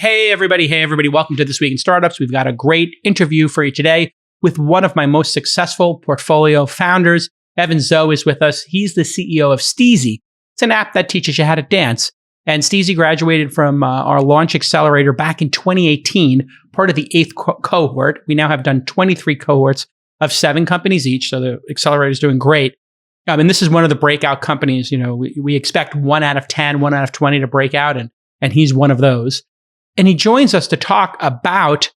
Hey, everybody. Welcome to This Week in Startups. We've got a great interview for you today with one of my most successful portfolio founders. Evan Zhou is with us. He's the CEO of Steezy. It's an app that teaches you how to dance. And Steezy graduated from our launch accelerator back in 2018, part of the 8th cohort. We now have done 23 cohorts of 7 companies each. So the accelerator is doing great. And this is one of the breakout companies. You know, we expect 1 out of 10, 1 out of 20 to break out. And he's one of those. And he joins us to talk about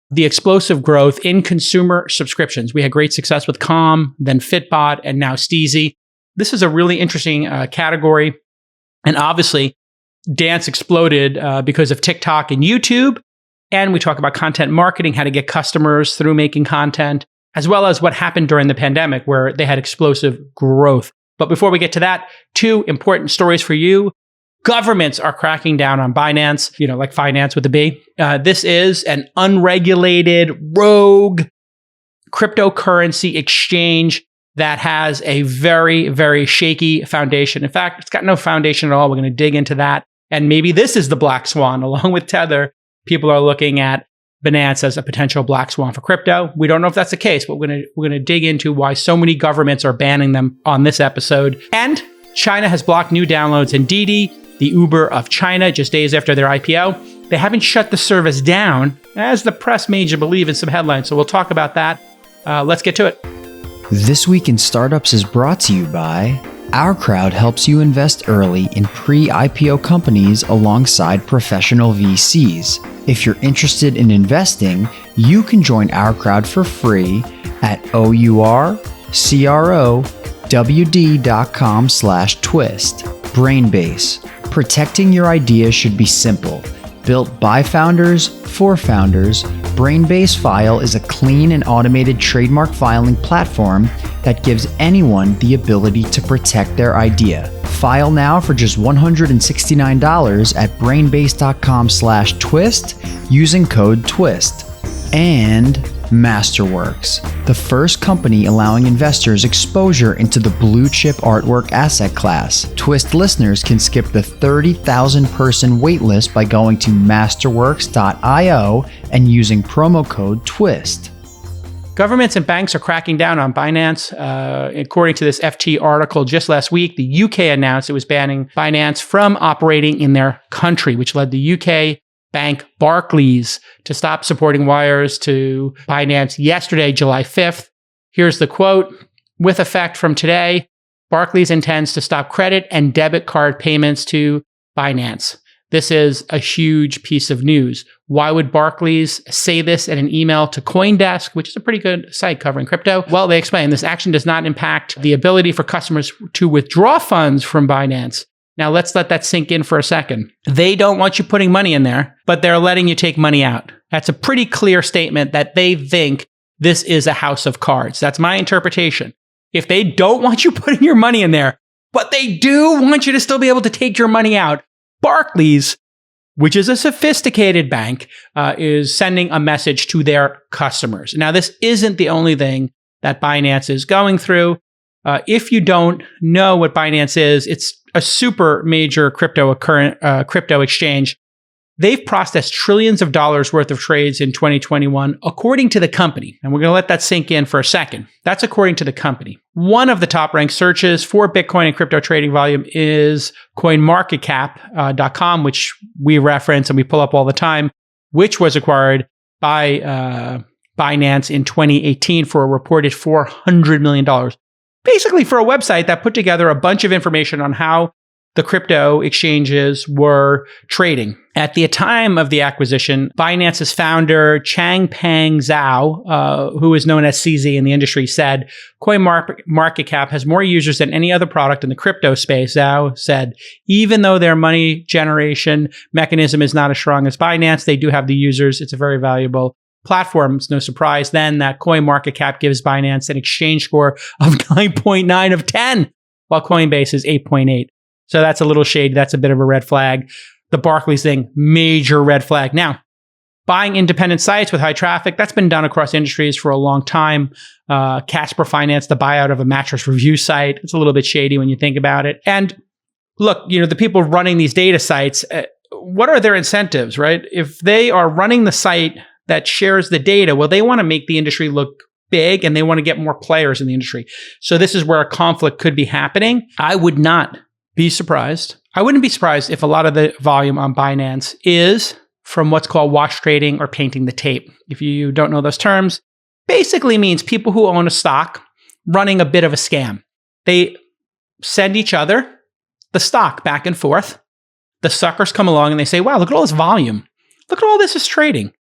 the explosive growth in consumer subscriptions. We had great success with Calm, then Fitbot, and now Steezy. This is a really interesting category. And obviously, dance exploded because of TikTok and YouTube. And we talk about content marketing, how to get customers through making content, as well as what happened during the pandemic where they had explosive growth. But before we get to that, 2 important stories for you. Governments are cracking down on Binance, like finance with a B. This is an unregulated, rogue cryptocurrency exchange that has a very, very shaky foundation. In fact, it's got no foundation at all. We're going to dig into that. And maybe this is the black swan. Along with Tether, people are looking at Binance as a potential black swan for crypto. We don't know if that's the case, but we're going to dig into why so many governments are banning them on this episode. And China has blocked new downloads in Didi, the Uber of China, just days after their IPO. They haven't shut the service down, as the press made you believe in some headlines. So we'll talk about that. Let's get to it. This Week in Startups is brought to you by OurCrowd. Helps you invest early in pre-IPO companies alongside professional VCs. If you're interested in investing, you can join OurCrowd for free at OurCrowd.com/twist. Brainbase. Protecting your ideas should be simple. Built by founders, for founders, Brainbase File is a clean and automated trademark filing platform that gives anyone the ability to protect their idea. File now for just $169 at brainbase.com/twist using code TWIST. And Masterworks, the first company allowing investors exposure into the blue chip artwork asset class. Twist listeners can skip the 30,000 person waitlist by going to masterworks.io and using promo code TWIST. Governments and banks are cracking down on Binance. According to this FT article just last week, the UK announced it was banning Binance from operating in their country, which led the UK bank Barclays to stop supporting wires to Binance yesterday, July 5th. Here's the quote. With effect from today, Barclays intends to stop credit and debit card payments to Binance. This is a huge piece of news. Why would Barclays say this in an email to CoinDesk, which is a pretty good site covering crypto? Well, they explain this action does not impact the ability for customers to withdraw funds from Binance. Now, let's let that sink in for a second. They don't want you putting money in there, but they're letting you take money out. That's a pretty clear statement that they think this is a house of cards. That's my interpretation. If they don't want you putting your money in there, but they do want you to still be able to take your money out, Barclays, which is a sophisticated bank, is sending a message to their customers. Now, this isn't the only thing that Binance is going through. If you don't know what Binance is, it's a super major crypto exchange. They've processed trillions of dollars worth of trades in 2021, according to the company. And we're going to let that sink in for a second. That's according to the company. One of the top ranked searches for Bitcoin and crypto trading volume is coinmarketcap.com, which we reference and we pull up all the time, which was acquired by Binance in 2018 for a reported $400 million. Basically for a website that put together a bunch of information on how the crypto exchanges were trading. At the time of the acquisition, Binance's founder, Changpeng Zhao, who is known as CZ in the industry, said, CoinMarketCap has more users than any other product in the crypto space. Zhao said, even though their money generation mechanism is not as strong as Binance, they do have the users. It's a very valuable platform. It's no surprise then that CoinMarketCap gives Binance an exchange score of 9.9 of 10, while Coinbase is 8.8. So that's a little shady. That's a bit of a red flag. The Barclays thing, major red flag. Now, buying independent sites with high traffic, that's been done across industries for a long time. Casper financed the buyout of a mattress review site. It's a little bit shady when you think about it. And look, the people running these data sites, what are their incentives, right? If they are running the site that shares the data, well, they want to make the industry look big and they want to get more players in the industry. So this is where a conflict could be happening. I would not be surprised. I wouldn't be surprised if a lot of the volume on Binance is from what's called wash trading or painting the tape. If you don't know those terms, basically means people who own a stock running a bit of a scam. They send each other the stock back and forth. The suckers come along and they say, wow, look at all this volume. Look at all this is trading.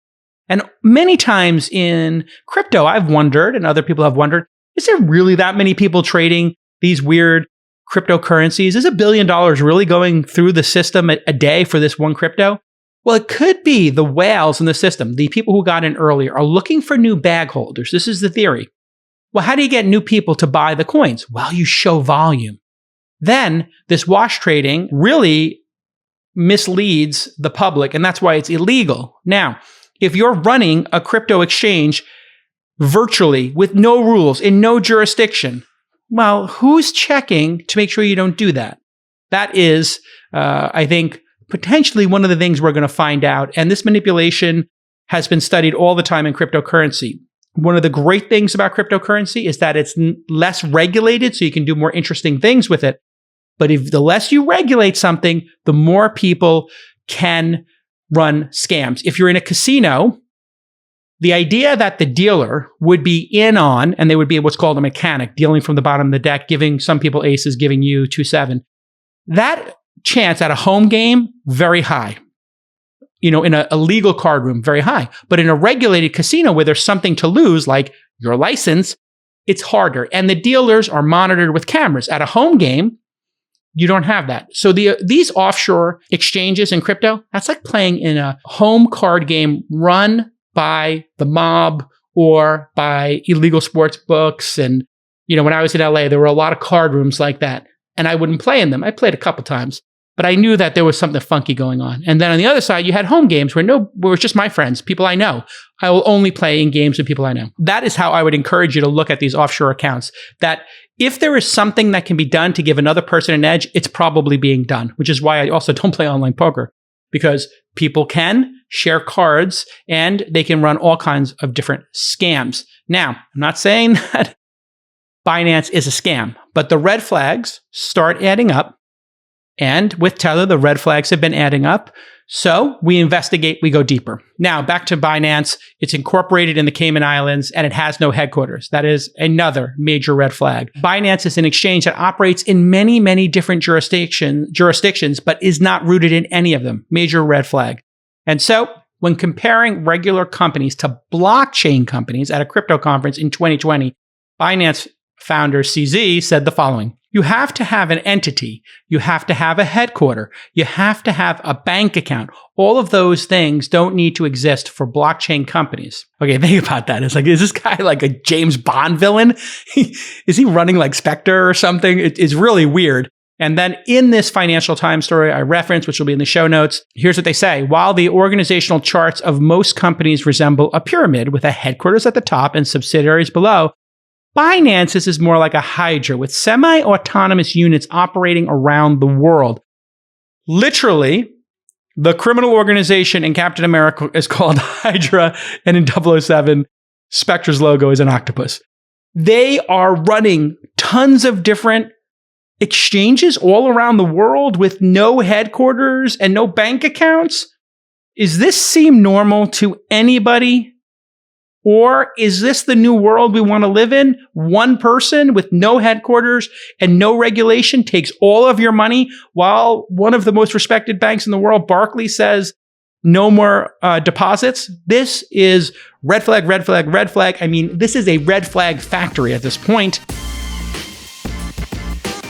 And many times in crypto, I've wondered, and other people have wondered, is there really that many people trading these weird cryptocurrencies? Is $1 billion really going through the system a day for this one crypto? Well, it could be the whales in the system, the people who got in earlier, are looking for new bag holders. This is the theory. Well, how do you get new people to buy the coins? Well, you show volume. Then this wash trading really misleads the public, and that's why it's illegal. Now, if you're running a crypto exchange virtually with no rules in no jurisdiction, well, who's checking to make sure you don't do that? That is, I think, potentially one of the things we're going to find out. And this manipulation has been studied all the time in cryptocurrency. One of the great things about cryptocurrency is that it's less regulated, so you can do more interesting things with it. But if the less you regulate something, the more people can run scams. If you're in a casino, the idea that the dealer would be in on, and they would be what's called a mechanic, dealing from the bottom of the deck, giving some people aces, giving you 2-7, that chance at a home game, very high. You know, in a legal card room, very high. But in a regulated casino where there's something to lose, like your license, it's harder. And the dealers are monitored with cameras. At a home game, you don't have that. So these offshore exchanges in crypto, that's like playing in a home card game run by the mob or by illegal sports books. And, you know, when I was in LA, there were a lot of card rooms like that. And I wouldn't play in them. I played a couple times. But I knew that there was something funky going on. And then on the other side, you had home games where it was just my friends, people I know. I will only play in games with people I know. That is how I would encourage you to look at these offshore accounts. That if there is something that can be done to give another person an edge, it's probably being done, which is why I also don't play online poker, because people can share cards and they can run all kinds of different scams. Now, I'm not saying that Binance is a scam, but the red flags start adding up. And with Tether, the red flags have been adding up. So we investigate, we go deeper. Now, back to Binance. It's incorporated in the Cayman Islands and it has no headquarters. That is another major red flag. Binance is an exchange that operates in many, many different jurisdictions, but is not rooted in any of them. Major red flag. And so when comparing regular companies to blockchain companies at a crypto conference in 2020, Binance founder CZ said the following. You have to have an entity. You have to have a headquarter. You have to have a bank account. All of those things don't need to exist for blockchain companies. Okay, think about that. It's like, is this guy like a James Bond villain? Is he running like Spectre or something? It's really weird. And then in this Financial Times story I referenced, which will be in the show notes, here's what they say. While the organizational charts of most companies resemble a pyramid with a headquarters at the top and subsidiaries below, Binance's is more like a hydra with semi-autonomous units operating around the world. Literally, the criminal organization in Captain America is called Hydra, and in 007, Spectre's logo is an octopus. They are running tons of different exchanges all around the world with no headquarters and no bank accounts. Does this seem normal to anybody? Or is this the new world we want to live in? One person with no headquarters and no regulation takes all of your money while one of the most respected banks in the world, Barclays, says no more deposits? This is red flag, red flag, red flag. I mean, this is a red flag factory at this point.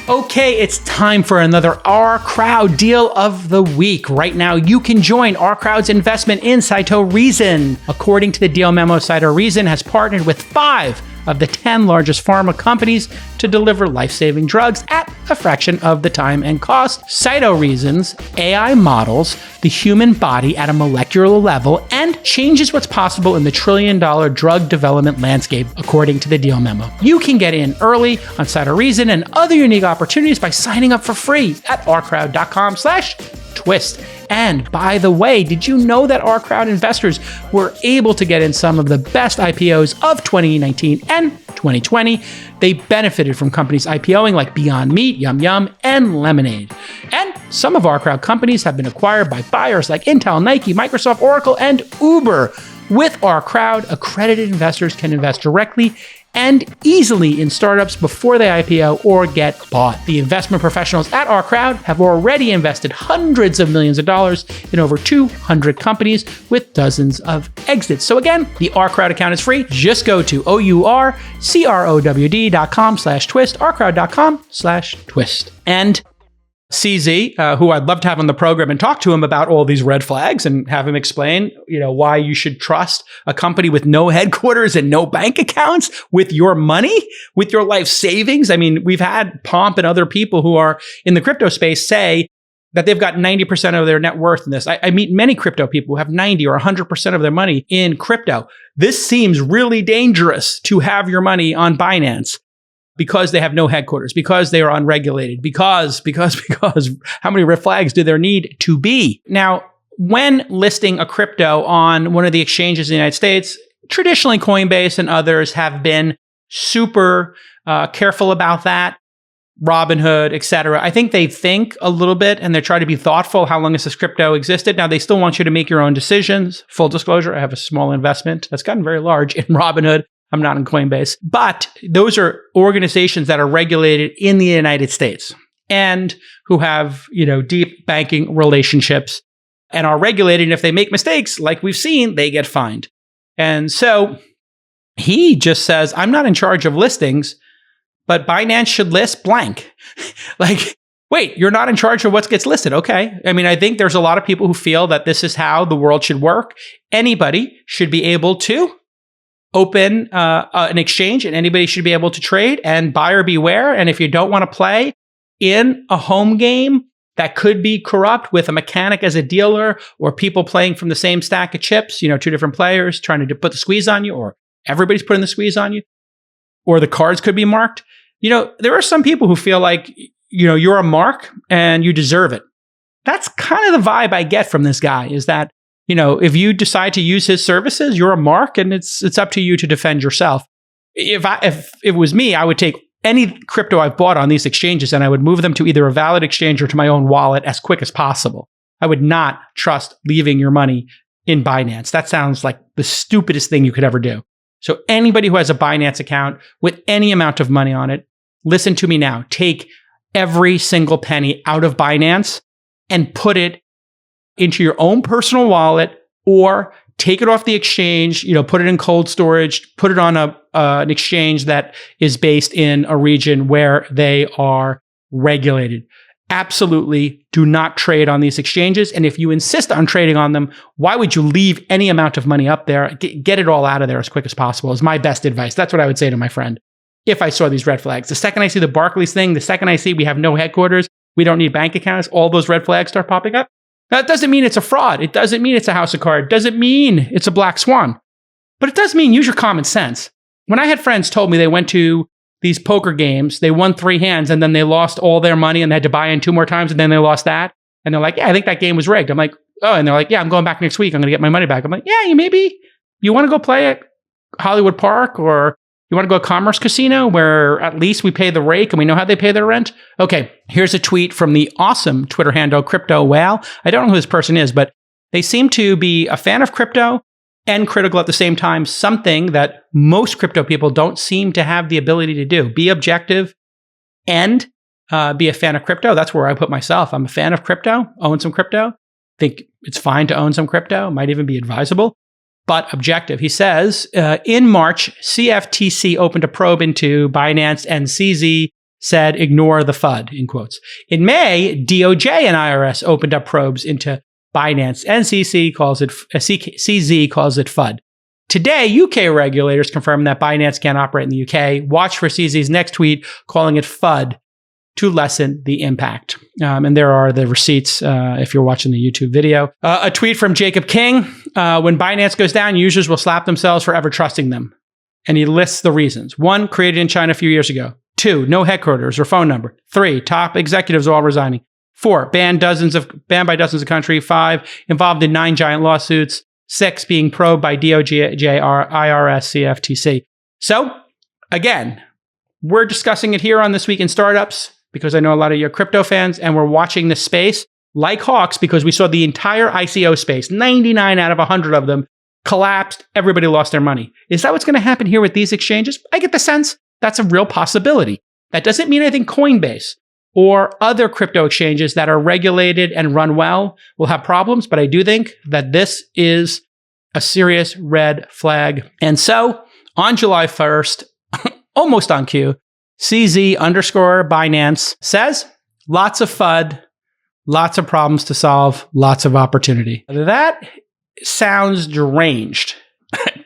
Okay, it's time for another OurCrowd deal of the week. Right now, you can join OurCrowd's investment in Cytoreason. According to the deal memo, Cytoreason has partnered with 5 of the 10 largest pharma companies to deliver life-saving drugs at a fraction of the time and cost. Cytoreason's AI models the human body at a molecular level and changes what's possible in the trillion-dollar drug development landscape, according to the deal memo. You can get in early on Cytoreason and other unique opportunities by signing up for free at ourcrowd.com/ /twist. And by the way, did you know that OurCrowd investors were able to get in some of the best IPOs of 2019 and 2020? They benefited from companies IPOing like Beyond Meat, Yum Yum, and Lemonade. And some of OurCrowd companies have been acquired by buyers like Intel, Nike, Microsoft, Oracle, and Uber. With OurCrowd, accredited investors can invest directly and easily in startups before they IPO or get bought. The investment professionals at OurCrowd have already invested hundreds of millions of dollars in over 200 companies with dozens of exits. So again, the OurCrowd account is free. Just go to OurCrowd.com/twist, OurCrowd.com/twist. And CZ, who I'd love to have on the program and talk to him about all these red flags and have him explain, why you should trust a company with no headquarters and no bank accounts with your money, with your life savings. I mean, we've had Pomp and other people who are in the crypto space say that they've got 90% of their net worth in this. I meet many crypto people who have 90 or 100% of their money in crypto. This seems really dangerous to have your money on Binance, because they have no headquarters, because they are unregulated, because how many red flags do there need to be? Now, when listing a crypto on one of the exchanges in the United States, traditionally Coinbase and others have been super careful about that. Robinhood, et cetera. I think they think a little bit and they try to be thoughtful how long has this crypto existed. Now, they still want you to make your own decisions. Full disclosure, I have a small investment that's gotten very large in Robinhood. I'm not in Coinbase, but those are organizations that are regulated in the United States and who have, deep banking relationships and are regulated. And if they make mistakes, like we've seen, they get fined. And so he just says, I'm not in charge of listings, but Binance should list blank. Wait, you're not in charge of what gets listed. Okay. I mean, I think there's a lot of people who feel that this is how the world should work. Anybody should be able to open an exchange and anybody should be able to trade, and buyer beware. And if you don't want to play in a home game that could be corrupt with a mechanic as a dealer or people playing from the same stack of chips, two different players trying to put the squeeze on you, or everybody's putting the squeeze on you, or the cards could be marked. There are some people who feel like, you're a mark and you deserve it. That's kind of the vibe I get from this guy, is that if you decide to use his services, you're a mark, and it's up to you to defend yourself. If it was me, I would take any crypto I've bought on these exchanges and I would move them to either a valid exchange or to my own wallet as quick as possible. I would not trust leaving your money in Binance. That sounds like the stupidest thing you could ever do. So anybody who has a Binance account with any amount of money on it, listen to me now. Take every single penny out of Binance and put it into your own personal wallet, or take it off the exchange, put it in cold storage, put it on an exchange that is based in a region where they are regulated. Absolutely do not trade on these exchanges. And if you insist on trading on them, why would you leave any amount of money up there? Get it all out of there as quick as possible is my best advice. That's what I would say to my friend if I saw these red flags. The second I see the Barclays thing, the second I see we have no headquarters, we don't need bank accounts, all those red flags start popping up. That doesn't mean it's a fraud. It doesn't mean it's a house of cards. It doesn't mean it's a black swan. But it does mean use your common sense. When I had friends told me they went to these poker games, they won 3 hands and then they lost all their money and they had to buy in 2 more times and then they lost that. And they're like, yeah, I think that game was rigged. I'm like, oh, and they're like, yeah, I'm going back next week. I'm going to get my money back. I'm like, yeah, you want to go play at Hollywood Park, or you want to go to Commerce Casino where at least we pay the rake and we know how they pay their rent? Okay, here's a tweet from the awesome Twitter handle Crypto Whale. I don't know who this person is, but they seem to be a fan of crypto and critical at the same time, something that most crypto people don't seem to have the ability to do. Be objective and be a fan of crypto. That's where I put myself. I'm a fan of crypto, own some crypto. Think it's fine to own some crypto, might even be advisable. But objective. He says, in March, CFTC opened a probe into Binance and CZ said, ignore the FUD, in quotes. In May, DOJ and IRS opened up probes into Binance and CZ calls it FUD. Today, UK regulators confirmed that Binance can't operate in the UK. Watch for CZ's next tweet calling it FUD to lessen the impact. And there are the receipts if you're watching the YouTube video. A tweet from Jacob King. When Binance goes down, users will slap themselves for ever trusting them. And he lists the reasons. 1, created in China a few years ago. 2, no headquarters or phone number. 3, top executives are all resigning. 4, banned by dozens of countries. 5, involved in 9 giant lawsuits. 6, being probed by DOJ, IRS, CFTC. So, again, we're discussing it here on This Week in Startups because I know a lot of you are crypto fans, and we're watching this space like hawks because we saw the entire ICO space, 99 out of 100 of them, collapsed. Everybody lost their money. Is that what's going to happen here with these exchanges? I get the sense that's a real possibility. That doesn't mean I think Coinbase or other crypto exchanges that are regulated and run well will have problems, but I do think that this is a serious red flag. And so on July 1st, almost on cue, CZ_Binance says, lots of FUD, lots of problems to solve, lots of opportunity. That sounds deranged.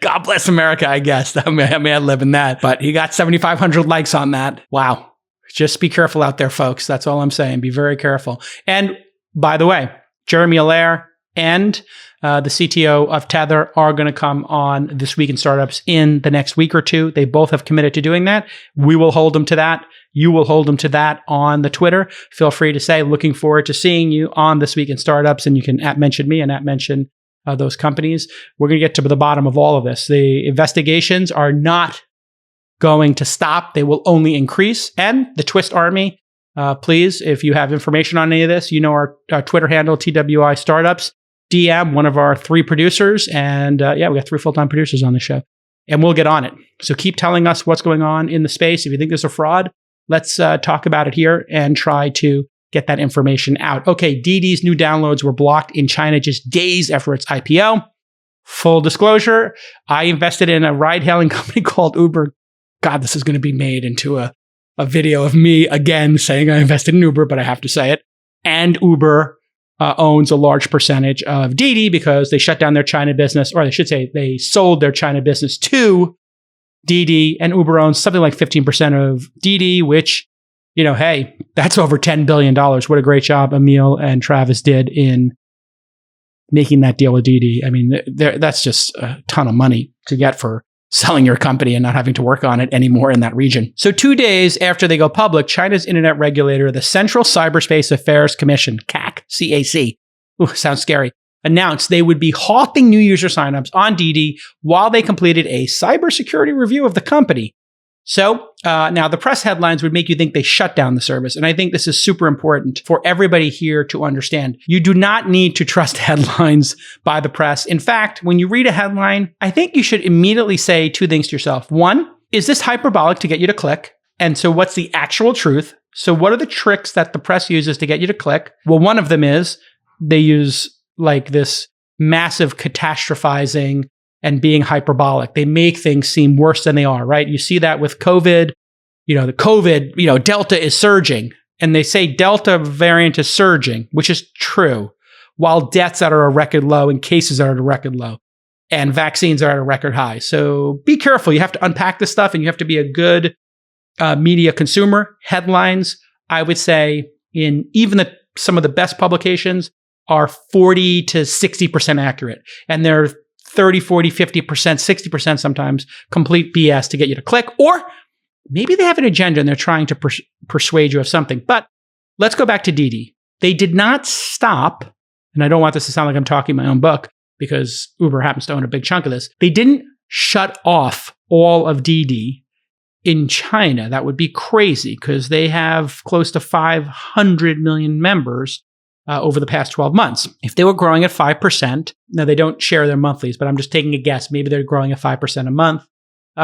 God bless America, I guess. I may live in that, but he got 7,500 likes on that. Wow. Just be careful out there, folks. That's all I'm saying. Be very careful. And by the way, Jeremy Allaire and the CTO of Tether are going to come on This Week in Startups in the next week or two. They both have committed to doing that. We will hold them to that. You will hold them to that on the Twitter. Feel free to say, looking forward to seeing you on This Week in Startups. And you can @mention me and @mention those companies. We're going to get to the bottom of all of this. The investigations are not going to stop. They will only increase. And the Twist Army, please, if you have information on any of this, you know our Twitter handle, TWI Startups. DM one of our 3 producers. And we got 3 full-time producers on the show. And we'll get on it. So keep telling us what's going on in the space. If you think there's a fraud, let's talk about it here and try to get that information out. Okay, Didi's new downloads were blocked in China just days after its IPO. Full disclosure, I invested in a ride-hailing company called Uber. God, this is going to be made into a video of me again saying I invested in Uber, but I have to say it. And Uber owns a large percentage of Didi because they shut down their China business, or I should say they sold their China business to Didi, and Uber owns something like 15% of Didi, which, you know, hey, that's over $10 billion. What a great job Emil and Travis did in making that deal with Didi. I mean, that's just a ton of money to get for selling your company and not having to work on it anymore in that region. So 2 days after they go public, China's internet regulator, the Central Cyberspace Affairs Commission, CAC, sounds scary, announced they would be halting new user signups on Didi while they completed a cybersecurity review of the company. So now the press headlines would make you think they shut down the service. And I think this is super important for everybody here to understand. You do not need to trust headlines by the press. In fact, when you read a headline, I think you should immediately say 2 things to yourself. 1, is this hyperbolic to get you to click? And so what's the actual truth? So what are the tricks that the press uses to get you to click? Well, one of them is they use like this massive catastrophizing and being hyperbolic. They make things seem worse than they are, right? You see that with COVID. The COVID, Delta is surging. And they say Delta variant is surging, which is true, while deaths are at a record low and cases are at a record low and vaccines are at a record high. So be careful. You have to unpack this stuff and you have to be a good media consumer. Headlines, I would say, in even some of the best publications are 40 to 60% accurate. And they're 30, 40, 50%, 60% sometimes complete BS to get you to click. Or maybe they have an agenda and they're trying to persuade you of something. But let's go back to Didi. They did not stop, and I don't want this to sound like I'm talking my own book because Uber happens to own a big chunk of this. They didn't shut off all of Didi in China. That would be crazy because they have close to 500 million members over the past 12 months. If they were growing at 5%, now they don't share their monthlies, but I'm just taking a guess. Maybe they're growing at 5% a month,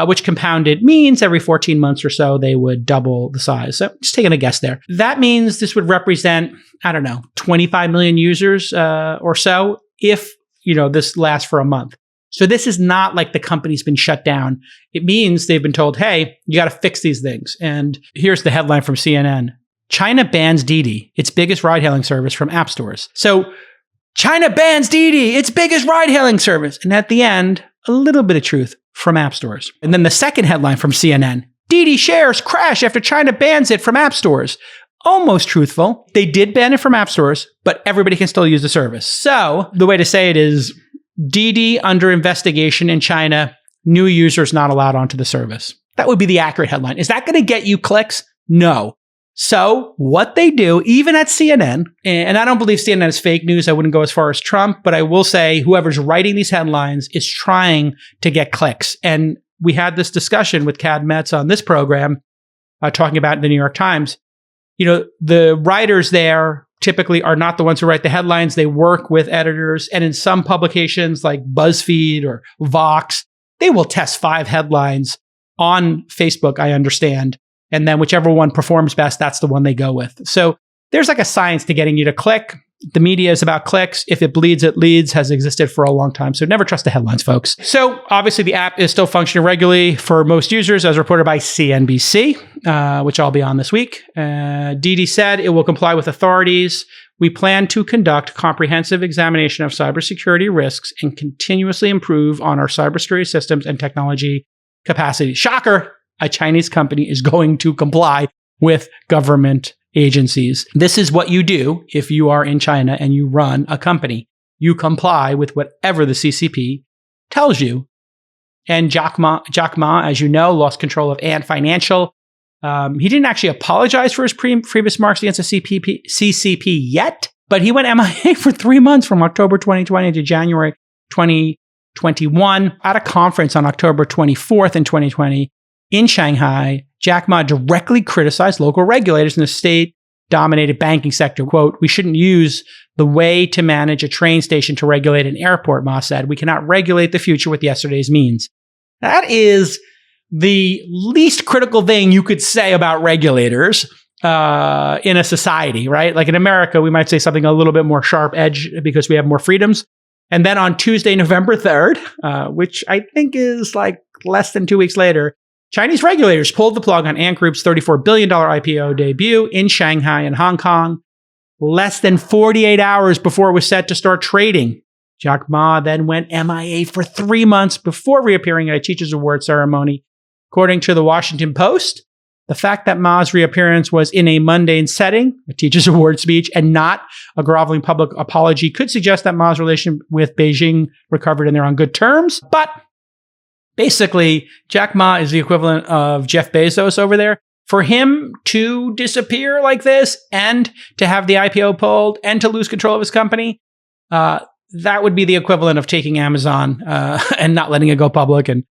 which compounded means every 14 months or so, they would double the size. So just taking a guess there. That means this would represent, 25 million users or so if, this lasts for a month. So this is not like the company's been shut down. It means they've been told, hey, you got to fix these things. And here's the headline from CNN. China bans Didi, its biggest ride-hailing service, from app stores. So China bans Didi, its biggest ride-hailing service. And at the end, a little bit of truth from app stores. And then the second headline from CNN, Didi shares crash after China bans it from app stores. Almost truthful. They did ban it from app stores, but everybody can still use the service. So the way to say it is Didi under investigation in China, new users not allowed onto the service. That would be the accurate headline. Is that going to get you clicks? No. So what they do, even at CNN, and I don't believe CNN is fake news. I wouldn't go as far as Trump, but I will say whoever's writing these headlines is trying to get clicks. And we had this discussion with Cad Metz on this program, talking about the New York Times. The writers there typically are not the ones who write the headlines. They work with editors. And in some publications like BuzzFeed or Vox, they will test 5 headlines on Facebook, I understand. And then whichever one performs best, that's the one they go with. So there's like a science to getting you to click. The media is about clicks. If it bleeds, it leads, has existed for a long time. So never trust the headlines, folks. So obviously the app is still functioning regularly for most users, as reported by CNBC, which I'll be on this week. Didi said it will comply with authorities. We plan to conduct comprehensive examination of cybersecurity risks and continuously improve on our cybersecurity systems and technology capacity. Shocker, a Chinese company is going to comply with government agencies. This is what you do if you are in China and you run a company. You comply with whatever the CCP tells you. And Jack Ma, as you know, lost control of Ant Financial. He didn't actually apologize for his previous marks against the CCP yet, but he went MIA for 3 months from October 2020 to January 2021 at a conference on October 24th in 2020. In Shanghai, Jack Ma directly criticized local regulators in the state-dominated banking sector. Quote, "We shouldn't use the way to manage a train station to regulate an airport," Ma said. "We cannot regulate the future with yesterday's means." That is the least critical thing you could say about regulators in a society, right? Like in America, we might say something a little bit more sharp edge because we have more freedoms. And then on Tuesday, November 3rd, which I think is like less than 2 weeks later, Chinese regulators pulled the plug on Ant Group's $34 billion IPO debut in Shanghai and Hong Kong, less than 48 hours before it was set to start trading. Jack Ma then went MIA for 3 months before reappearing at a Teachers Award ceremony. According to the Washington Post, the fact that Ma's reappearance was in a mundane setting, a Teachers Award speech, and not a groveling public apology could suggest that Ma's relation with Beijing recovered and they're on good terms. But basically, Jack Ma is the equivalent of Jeff Bezos over there. For him to disappear like this and to have the IPO pulled and to lose control of his company, that would be the equivalent of taking Amazon and not letting it go public and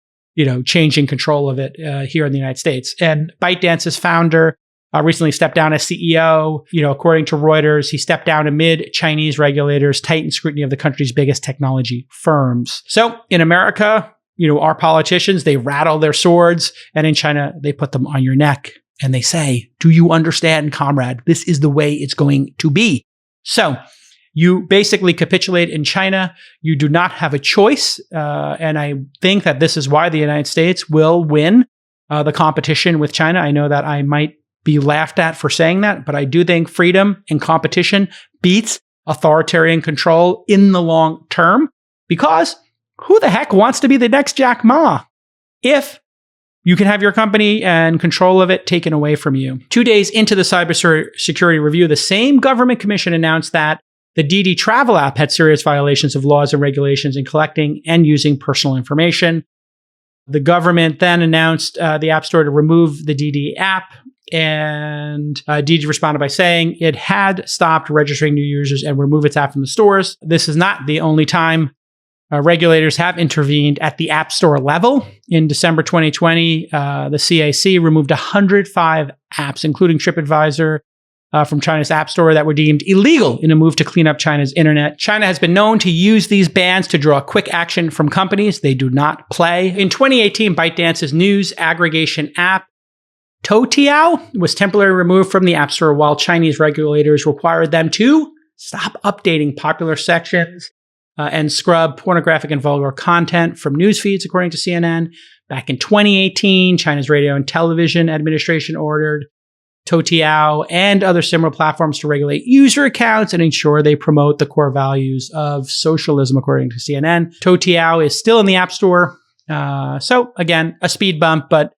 changing control of it here in the United States. And ByteDance's founder recently stepped down as CEO. According to Reuters, he stepped down amid Chinese regulators' tightened scrutiny of the country's biggest technology firms. So in America, our politicians, they rattle their swords, and in China, they put them on your neck and they say, "Do you understand, comrade? This is the way it's going to be." So you basically capitulate in China. You do not have a choice. And I think that this is why the United States will win the competition with China. I know that I might be laughed at for saying that, but I do think freedom and competition beats authoritarian control in the long term, because who the heck wants to be the next Jack Ma if you can have your company and control of it taken away from you? 2 days into the cybersecurity review, the same government commission announced that the Didi travel app had serious violations of laws and regulations in collecting and using personal information. The government then announced the App Store to remove the Didi app, and Didi responded by saying it had stopped registering new users and removed its app from the stores. This is not the only time regulators have intervened at the App Store level. In December 2020, the CAC removed 105 apps, including TripAdvisor, from China's App Store that were deemed illegal in a move to clean up China's internet. China has been known to use these bans to draw quick action from companies they do not play. In 2018, ByteDance's news aggregation app, Toutiao, was temporarily removed from the App Store while Chinese regulators required them to stop updating popular sections and scrub pornographic and vulgar content from news feeds, according to CNN. Back in 2018, China's Radio and Television Administration ordered Toutiao and other similar platforms to regulate user accounts and ensure they promote the core values of socialism, according to CNN. Toutiao is still in the App Store. So again, a speed bump, but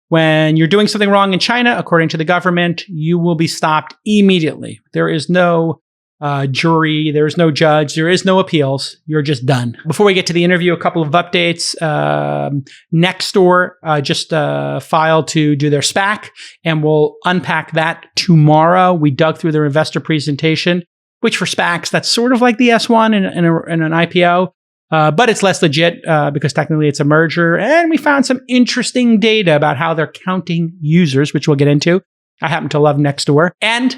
when you're doing something wrong in China, according to the government, you will be stopped immediately. There is no jury. There's no judge. There is no appeals. You're just done. Before we get to the interview, a couple of updates. Nextdoor just filed to do their SPAC, and we'll unpack that tomorrow. We dug through their investor presentation, which for SPACs, that's sort of like the S1 in an IPO. But it's less legit because technically it's a merger. And we found some interesting data about how they're counting users, which we'll get into. I happen to love Nextdoor. And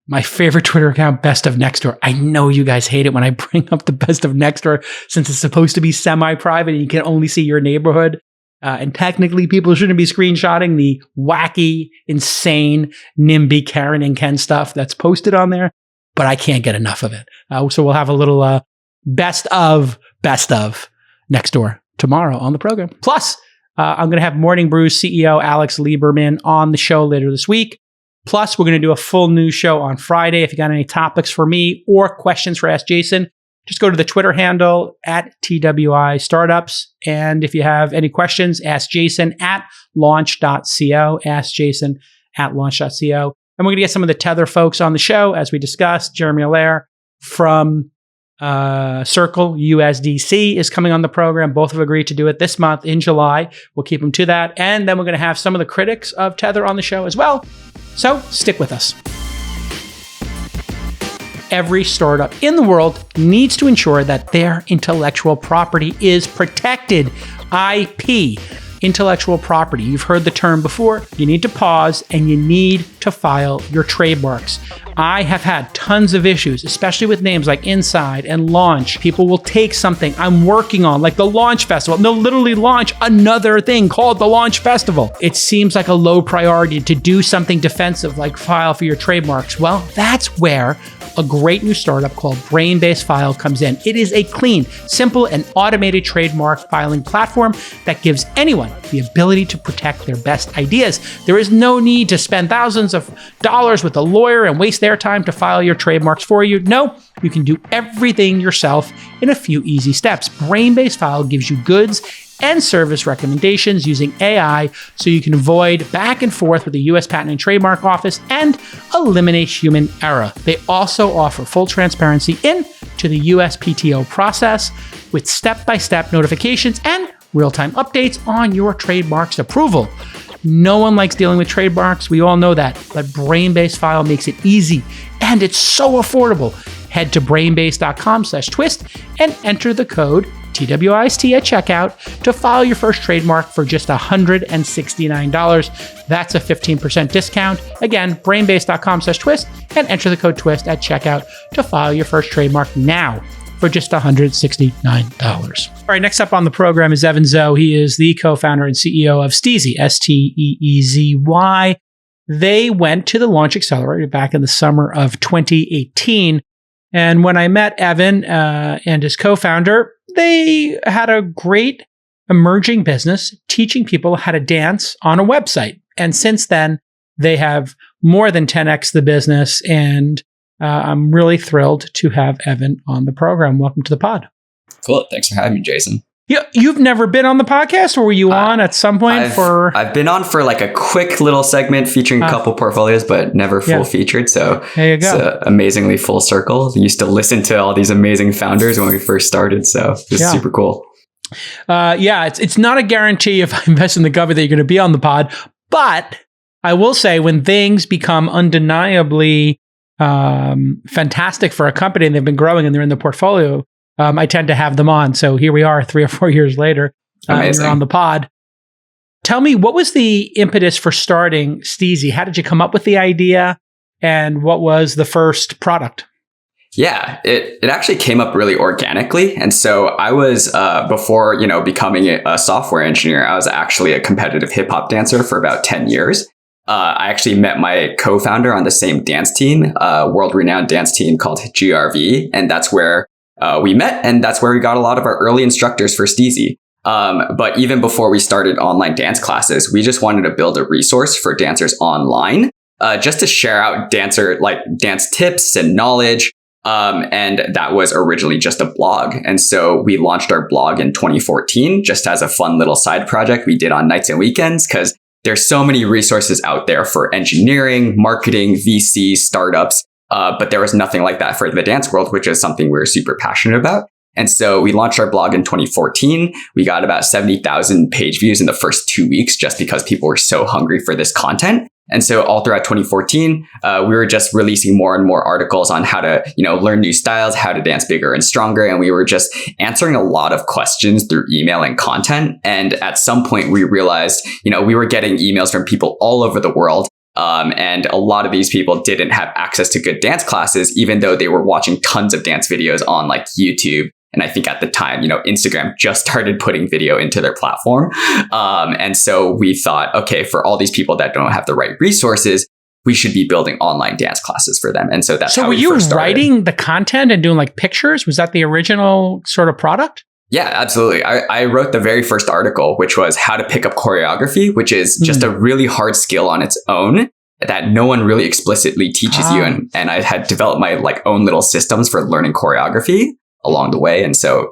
my favorite Twitter account, Best of Nextdoor. I know you guys hate it when I bring up the Best of Nextdoor since it's supposed to be semi-private and you can only see your neighborhood. And technically, people shouldn't be screenshotting the wacky, insane, NIMBY, Karen, and Ken stuff that's posted on there. But I can't get enough of it. So we'll have a little best of Nextdoor tomorrow on the program. Plus, I'm going to have Morning Brew's CEO Alex Lieberman on the show later this week. Plus, we're going to do a full news show on Friday. If you got any topics for me or questions for Ask Jason, just go to the Twitter handle at TWI Startups. And if you have any questions, ask Jason at launch.co. Ask Jason at launch.co. And we're going to get some of the Tether folks on the show, as we discussed. Jeremy Allaire from Circle USDC is coming on the program. Both have agreed to do it this month in July. We'll keep them to that. And then we're going to have some of the critics of Tether on the show as well. So stick with us. Every startup in the world needs to ensure that their intellectual property is protected. IP, intellectual property. You've heard the term before. You need to pause and you need to file your trademarks. I have had tons of issues, especially with names like Inside and Launch. People will take something I'm working on, like the Launch Festival, and they'll literally launch another thing called the Launch Festival. It seems like a low priority to do something defensive like file for your trademarks. Well, that's where a great new startup called Brainbase File comes in. It is a clean, simple, and automated trademark filing platform that gives anyone the ability to protect their best ideas. There is no need to spend thousands of dollars with a lawyer and waste their time to file your trademarks for you. No, you can do everything yourself in a few easy steps. Brainbase File gives you goods and service recommendations using AI so you can avoid back and forth with the US Patent and Trademark Office and eliminate human error. They also offer full transparency into the USPTO process with step-by-step notifications and real-time updates on your trademark's approval. No one likes dealing with trademarks. We all know that, but Brainbase File makes it easy and it's so affordable. Head to brainbase.com/twist and enter the code TWIST at checkout to file your first trademark for just $169. That's a 15% discount. Again, brainbase.com/twist and enter the code TWIST at checkout to file your first trademark now for just $169. All right, next up on the program is Evan Zhou. He is the co-founder and CEO of Steezy, STEEZY. They went to the Launch Accelerator back in the summer of 2018. And when I met Evan and his co-founder, they had a great emerging business teaching people how to dance on a website. And since then, they have more than 10x the business. And I'm really thrilled to have Evan on the program. Welcome to the pod. Cool. Thanks for having me, Jason. You've never been on the podcast, or were you on at some point? I've been on for like a quick little segment featuring a couple portfolios, but never full featured. So there you go. It's amazingly full circle. I used to listen to all these amazing founders when we first started. So it's super cool. It's not a guarantee if I invest in the government that you're going to be on the pod. But I will say when things become undeniably fantastic for a company and they've been growing and they're in the portfolio, I tend to have them on. So here we are 3 or 4 years later. You're on the pod. Tell me, what was the impetus for starting Steezy? How did you come up with the idea? And what was the first product? Yeah, it actually came up really organically. And so I was, before, becoming a software engineer, I was actually a competitive hip hop dancer for about 10 years. I actually met my co-founder on the same dance team, world-renowned dance team called GRV. And that's where we met, and that's where we got a lot of our early instructors for Steezy. But even before we started online dance classes, we just wanted to build a resource for dancers online, just to share out dance tips and knowledge. And that was originally just a blog. And so we launched our blog in 2014, just as a fun little side project we did on nights and weekends, because there's so many resources out there for engineering, marketing, VC, startups. But there was nothing like that for the dance world, which is something we were super passionate about. And so we launched our blog in 2014. We got about 70,000 page views in the first 2 weeks just because people were so hungry for this content. And so all throughout 2014, we were just releasing more and more articles on how to, learn new styles, how to dance bigger and stronger. And we were just answering a lot of questions through email and content. And at some point we realized, we were getting emails from people all over the world. And a lot of these people didn't have access to good dance classes, even though they were watching tons of dance videos on like YouTube. And I think at the time, Instagram just started putting video into their platform. And so we thought, okay, for all these people that don't have the right resources, we should be building online dance classes for them. And so that's how we first started. So were you writing the content and doing like pictures? Was that the original sort of product? Yeah, absolutely. I wrote the very first article, which was how to pick up choreography, which is just a really hard skill on its own that no one really explicitly teaches you. And I had developed my like own little systems for learning choreography along the way. And so,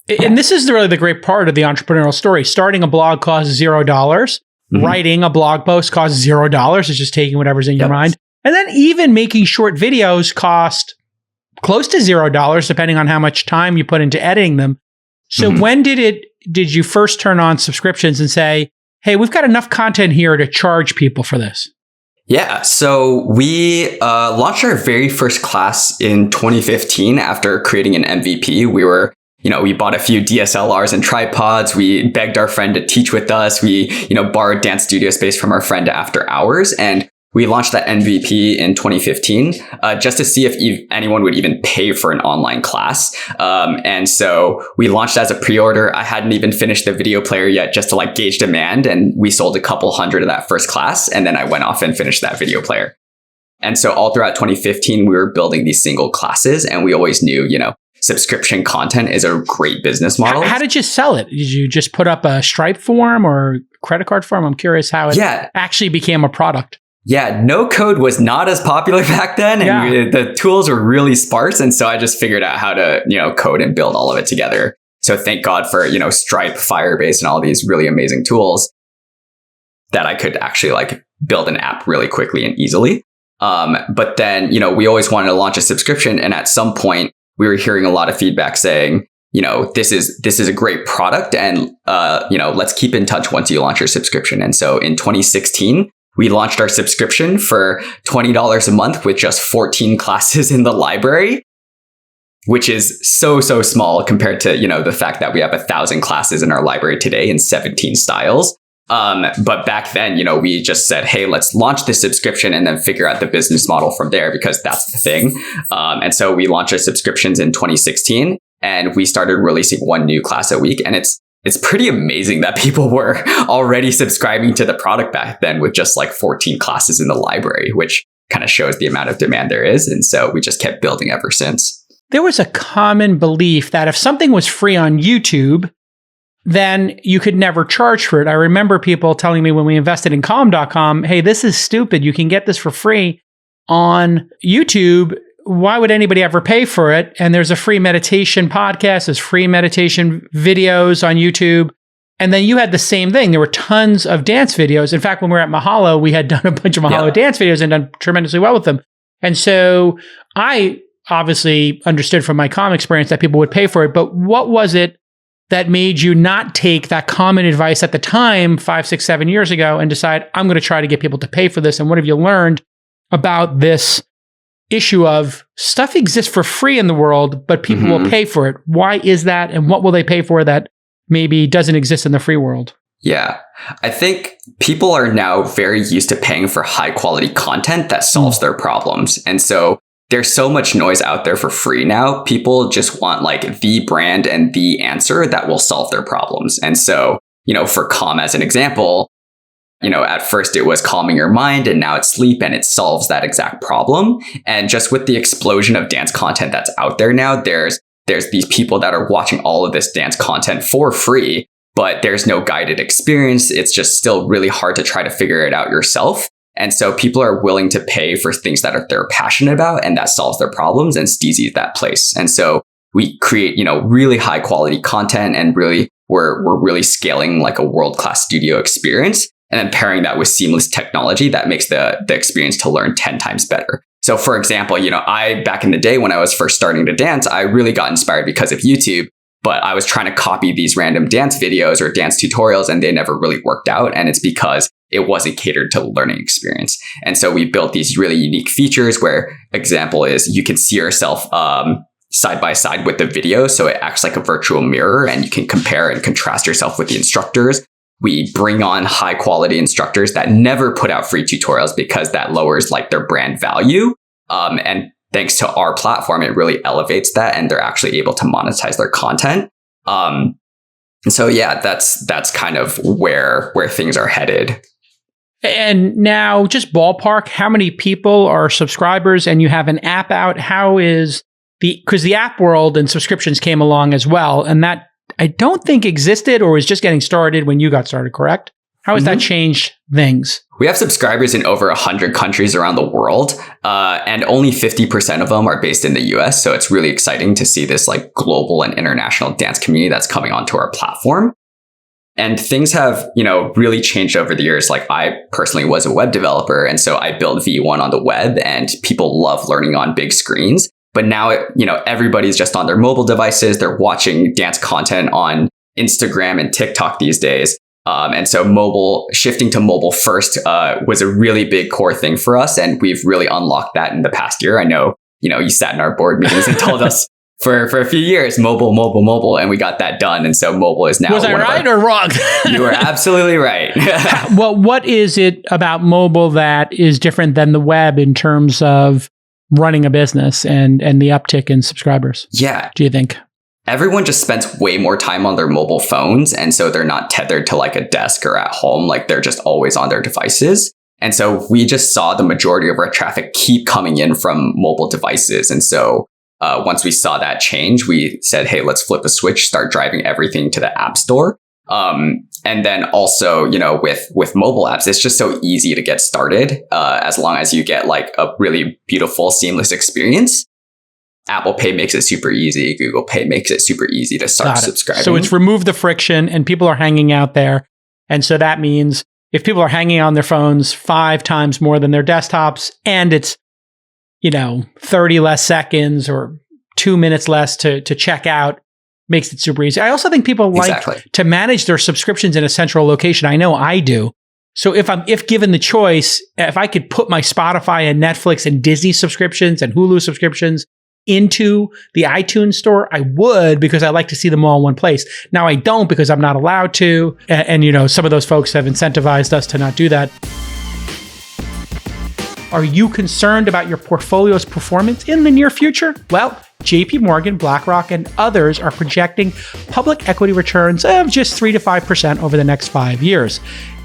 and this is really the great part of the entrepreneurial story. Starting a blog costs $0. Mm-hmm. Writing a blog post costs $0. It's just taking whatever's in your mind. And then even making short videos cost close to $0, depending on how much time you put into editing them. So when did you first turn on subscriptions and say, hey, we've got enough content here to charge people for this? Yeah, so we launched our very first class in 2015 after creating an MVP. We bought a few DSLRs and tripods. We begged our friend to teach with us. We, borrowed dance studio space from our friend after hours. And we launched that MVP in 2015 just to see if anyone would even pay for an online class. And so we launched as a pre-order. I hadn't even finished the video player yet just to like gauge demand. And we sold a couple hundred of that first class. And then I went off and finished that video player. And so all throughout 2015, we were building these single classes. And we always knew, subscription content is a great business model. How did you sell it? Did you just put up a Stripe form or credit card form? I'm curious how it actually became a product. Yeah, no code was not as popular back then, and the tools were really sparse. And so I just figured out how to, code and build all of it together. So thank God for, Stripe, Firebase, and all these really amazing tools that I could actually like build an app really quickly and easily. But then, we always wanted to launch a subscription. And at some point we were hearing a lot of feedback saying, this is a great product and, let's keep in touch once you launch your subscription. And so in 2016, we launched our subscription for $20 a month with just 14 classes in the library, which is so small compared to, the fact that we have 1,000 classes in our library today in 17 styles. But back then, we just said, hey, let's launch the subscription and then figure out the business model from there because that's the thing. And so we launched our subscriptions in 2016 and we started releasing one new class a week. And it's pretty amazing that people were already subscribing to the product back then with just like 14 classes in the library, which kind of shows the amount of demand there is. And so we just kept building ever since. There was a common belief that if something was free on YouTube, then you could never charge for it. I remember people telling me when we invested in Calm.com, hey, this is stupid. You can get this for free on YouTube. Why would anybody ever pay for it? And there's a free meditation podcast, there's free meditation videos on YouTube. And then you had the same thing. There were tons of dance videos. In fact, when we were at Mahalo, we had done a bunch of Mahalo dance videos and done tremendously well with them. And so I obviously understood from my Calm experience that people would pay for it. But what was it that made you not take that common advice at the time, 5, 6, 7 years ago, and decide, I'm going to try to get people to pay for this? And what have you learned about this issue of stuff exists for free in the world, but people will pay for it? Why is that? And what will they pay for that maybe doesn't exist in the free world? Yeah, I think people are now very used to paying for high quality content that solves their problems. And so there's so much noise out there for free now. People just want like the brand and the answer that will solve their problems. And so, for Calm as an example, at first it was calming your mind and now it's sleep and it solves that exact problem. And just with the explosion of dance content that's out there now, there's these people that are watching all of this dance content for free, but there's no guided experience. It's just still really hard to try to figure it out yourself. And so people are willing to pay for things that they're passionate about and that solves their problems. And Steezy is that place. And so we create, really high quality content and really we're really scaling like a world-class studio experience. And then pairing that with seamless technology that makes the experience to learn 10 times better. So for example, back in the day when I was first starting to dance, I really got inspired because of YouTube, but I was trying to copy these random dance videos or dance tutorials and they never really worked out. And it's because it wasn't catered to the learning experience. And so we built these really unique features where example is you can see yourself side by side with the video. So it acts like a virtual mirror and you can compare and contrast yourself with the instructors. We bring on high quality instructors that never put out free tutorials because that lowers like their brand value. And thanks to our platform, it really elevates that and they're actually able to monetize their content. And so, yeah, that's kind of where things are headed. And now just ballpark, how many people are subscribers and you have an app out? How is because the app world and subscriptions came along as well. And that I don't think existed or was just getting started when you got started, correct? How has that changed things? We have subscribers in over 100 countries around the world, and only 50% of them are based in the US. So it's really exciting to see this like global and international dance community that's coming onto our platform. And things have, really changed over the years. Like I personally was a web developer. And so I built V1 on the web and people love learning on big screens. But now, everybody's just on their mobile devices. They're watching dance content on Instagram and TikTok these days. And so shifting to mobile first was a really big core thing for us. And we've really unlocked that in the past year. I know, you sat in our board meetings and told us for a few years, mobile, and we got that done. And so mobile is now. Was I right or wrong? You were absolutely right. Well, what is it about mobile that is different than the web in terms of running a business and the uptick in subscribers? Yeah. Do you think? Everyone just spends way more time on their mobile phones. And so they're not tethered to like a desk or at home. Like they're just always on their devices. And so we just saw the majority of our traffic keep coming in from mobile devices. And so once we saw that change, we said, hey, let's flip a switch, start driving everything to the app store. And then also, with mobile apps, it's just so easy to get started as long as you get like a really beautiful, seamless experience. Apple Pay makes it super easy. Google Pay makes it super easy to start subscribing. So it's removed the friction and people are hanging out there. And so that means if people are hanging on their phones 5 times more than their desktops and it's, 30 less seconds or 2 minutes less to check out, makes it super easy. I also think people like to manage their subscriptions in a central location. I know I do. So if given the choice, if I could put my Spotify and Netflix and Disney subscriptions and Hulu subscriptions into the iTunes store, I would, because I like to see them all in one place. Now I don't because I'm not allowed to. And some of those folks have incentivized us to not do that. Are you concerned about your portfolio's performance in the near future? Well, JP Morgan, BlackRock, and others are projecting public equity returns of just 3 to 5% over the next 5 years.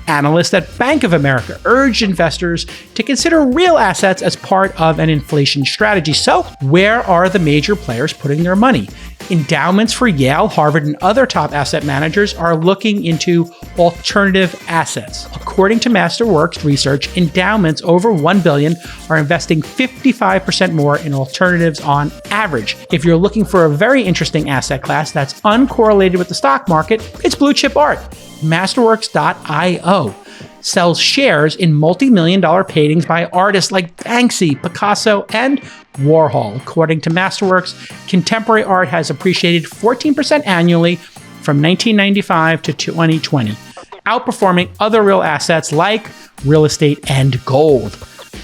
Analysts at Bank of America urged investors to consider real assets as part of an inflation strategy. So, where are the major players putting their money? Endowments for Yale, Harvard, and other top asset managers are looking into alternative assets. According to Masterworks research, endowments over $1 billion are investing 55% more in alternatives on average. If you're looking for a very interesting asset class that's uncorrelated with the stock market, it's blue chip art. Masterworks.io sells shares in multi-million-dollar paintings by artists like Banksy, Picasso, and Warhol. According to Masterworks, contemporary art has appreciated 14% annually from 1995 to 2020, outperforming other real assets like real estate and gold.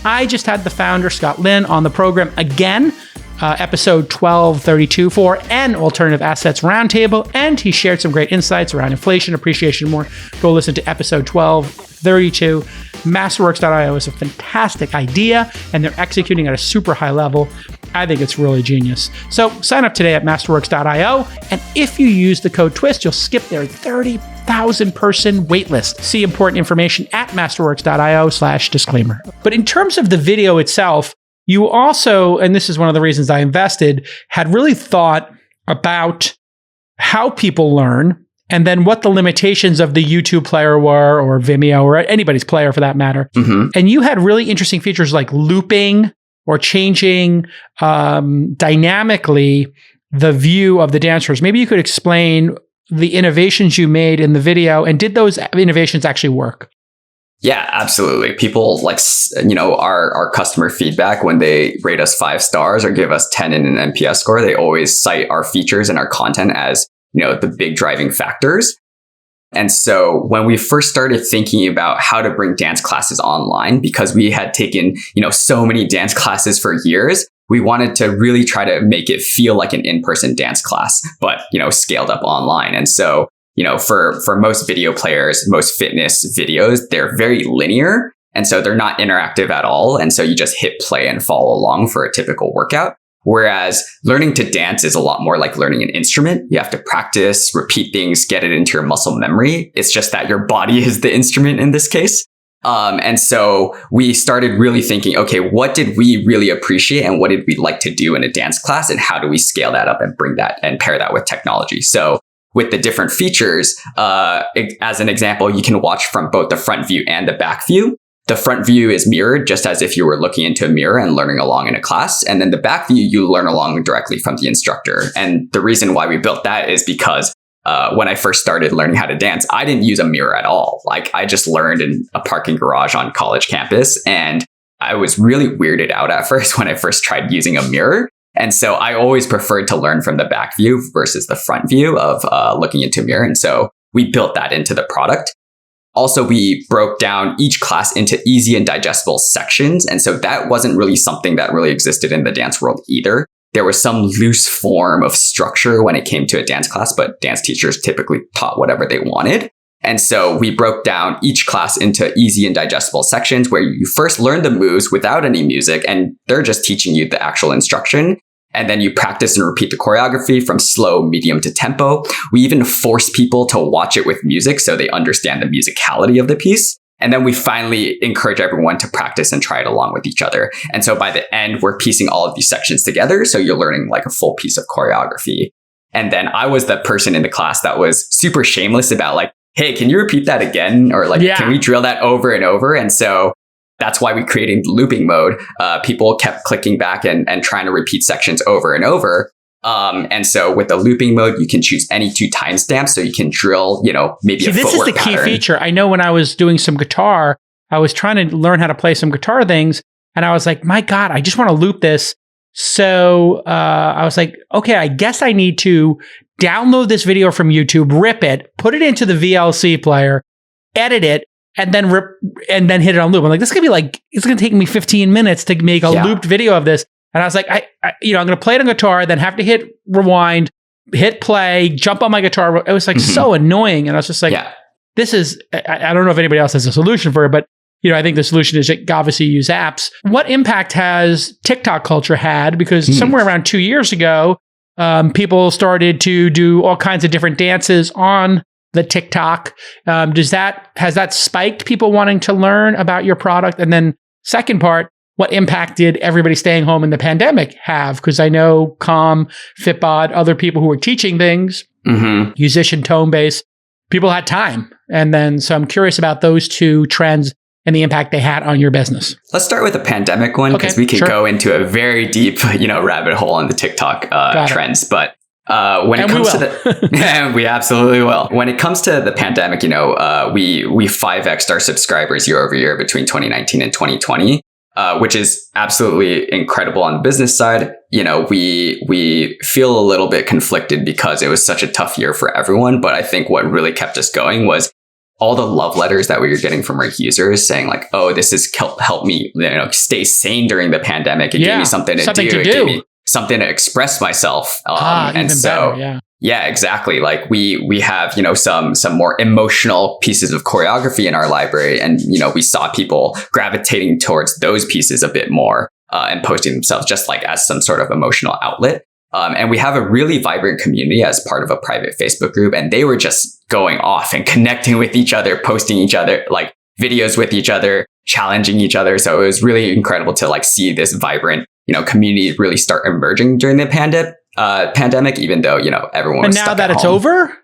I just had the founder, Scott Lin, on the program again, episode 1232 for an Alternative Assets Roundtable, and he shared some great insights around inflation, appreciation, more. Go listen to episode 1232. Masterworks.io is a fantastic idea, and they're executing at a super high level. I think it's really genius. So sign up today at Masterworks.io, and if you use the code TWIST, you'll skip their 30,000 person waitlist. See important information at Masterworks.io/disclaimer. But in terms of the video itself, you also, and this is one of the reasons I invested, had really thought about how people learn and then what the limitations of the YouTube player were, or Vimeo, or anybody's player for that matter. Mm-hmm. And you had really interesting features like looping or changing dynamically the view of the dancers. Maybe you could explain the innovations you made in the video, and did those innovations actually work? Yeah, absolutely. People our customer feedback when they rate us 5 stars or give us 10 in an NPS score, they always cite our features and our content as, the big driving factors. And so when we first started thinking about how to bring dance classes online, because we had taken, so many dance classes for years, we wanted to really try to make it feel like an in-person dance class, but, scaled up online. And so, for most video players, most fitness videos, they're very linear. And so they're not interactive at all. And so you just hit play and follow along for a typical workout. Whereas learning to dance is a lot more like learning an instrument. You have to practice, repeat things, get it into your muscle memory. It's just that your body is the instrument in this case. And so we started really thinking, okay, what did we really appreciate and what did we like to do in a dance class? And how do we scale that up and bring that and pair that with technology? So with the different features, as an example, you can watch from both the front view and the back view. The front view is mirrored just as if you were looking into a mirror and learning along in a class. And then the back view, you learn along directly from the instructor. And the reason why we built that is because when I first started learning how to dance, I didn't use a mirror at all. Like I just learned in a parking garage on college campus. And I was really weirded out at first when I first tried using a mirror. And so I always preferred to learn from the back view versus the front view of looking into a mirror. And so we built that into the product. Also, we broke down each class into easy and digestible sections. And so that wasn't really something that really existed in the dance world either. There was some loose form of structure when it came to a dance class, but dance teachers typically taught whatever they wanted. And so we broke down each class into easy and digestible sections where you first learn the moves without any music, and they're just teaching you the actual instruction. And then you practice and repeat the choreography from slow, medium to tempo. We even force people to watch it with music so they understand the musicality of the piece. And then we finally encourage everyone to practice and try it along with each other. And so by the end, we're piecing all of these sections together. So you're learning like a full piece of choreography. And then I was the person in the class that was super shameless about like, hey, can you repeat that again? Or like, Can we drill that over and over? And so that's why we created looping mode. People kept clicking back and trying to repeat sections over and over. And so with the looping mode, you can choose any 2 timestamps. So you can drill, maybe a footwork pattern. This is the key feature. I know when I was doing some guitar, I was trying to learn how to play some guitar things. And I was like, my God, I just want to loop this. So I was like, okay, I guess I need to download this video from YouTube, rip it, put it into the VLC player, edit it, and then hit it on loop. I'm like, this is gonna be it's gonna take me 15 minutes to make a looped video of this. And I was like, I'm gonna play it on guitar, then have to hit rewind, hit play, jump on my guitar. It was like so annoying. And I was just like, this is, I don't know if anybody else has a solution for it, but I think the solution is obviously use apps. What impact has TikTok culture had? Because somewhere around 2 years ago, people started to do all kinds of different dances on the TikTok. Has that spiked people wanting to learn about your product? And then second part, what impact did everybody staying home in the pandemic have? Because I know Calm, Fitbod, other people who were teaching things, musician, tone bass, people had time. And then, so I'm curious about those 2 trends and the impact they had on your business. Let's start with the pandemic one, because we can go into a very deep, rabbit hole on the TikTok trends. But when it comes to we absolutely will. When it comes to the pandemic, we 5x'd our subscribers year over year between 2019 and 2020, which is absolutely incredible on the business side. We feel a little bit conflicted because it was such a tough year for everyone. But I think what really kept us going was all the love letters that we were getting from our users saying like, oh, this has helped me, stay sane during the pandemic. It gave me something to do. It gave me something to express myself. And so, yeah, exactly. Like we have, some more emotional pieces of choreography in our library. And, we saw people gravitating towards those pieces a bit more and posting themselves just like as some sort of emotional outlet. And we have a really vibrant community as part of a private Facebook group. And they were just going off and connecting with each other, posting each other, like videos with each other, challenging each other. So it was really incredible to like see this vibrant, community really start emerging during the pandemic, even though, everyone was stuck at home. And now that it's over,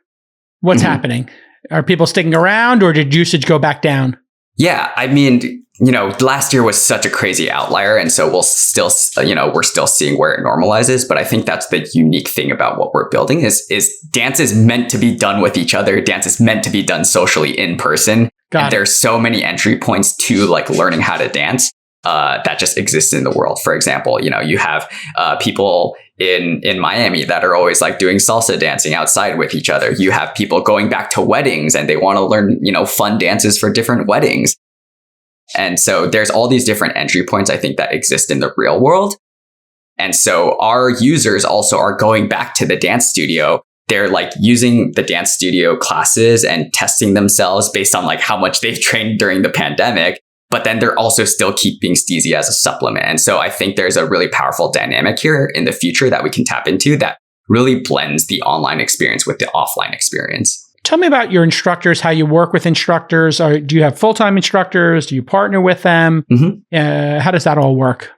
what's happening? Are people sticking around or did usage go back down? Yeah, I mean, last year was such a crazy outlier. And so we're still seeing where it normalizes. But I think that's the unique thing about what we're building is dance is meant to be done with each other. Dance is meant to be done socially in person. And there's so many entry points to like learning how to dance that just exist in the world. For example, you have people in Miami that are always like doing salsa dancing outside with each other. You have people going back to weddings and they want to learn, fun dances for different weddings. And so there's all these different entry points, I think, that exist in the real world. And so our users also are going back to the dance studio. They're like using the dance studio classes and testing themselves based on like how much they've trained during the pandemic. But then they're also still keeping Steezy as a supplement. And so I think there's a really powerful dynamic here in the future that we can tap into that really blends the online experience with the offline experience. Tell me about your instructors, how you work with instructors. Do you have full-time instructors? Do you partner with them? How does that all work?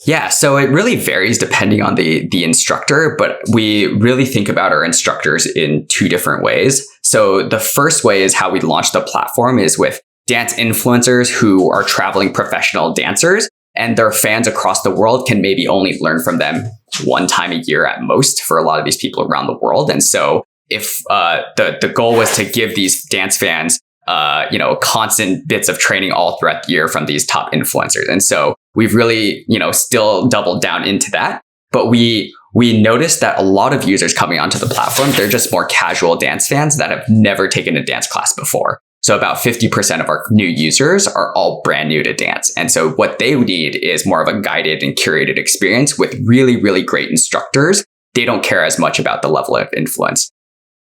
Yeah, so it really varies depending on the instructor, but we really think about our instructors in two different ways. So the first way is how we launch the platform is with dance influencers who are traveling professional dancers, and their fans across the world can maybe only learn from them one time a year at most for a lot of these people around the world. And so if the goal was to give these dance fans, constant bits of training all throughout the year from these top influencers. And so we've really, still doubled down into that. But we noticed that a lot of users coming onto the platform, they're just more casual dance fans that have never taken a dance class before. So about 50% of our new users are all brand new to dance. And so what they need is more of a guided and curated experience with really, really great instructors. They don't care as much about the level of influence.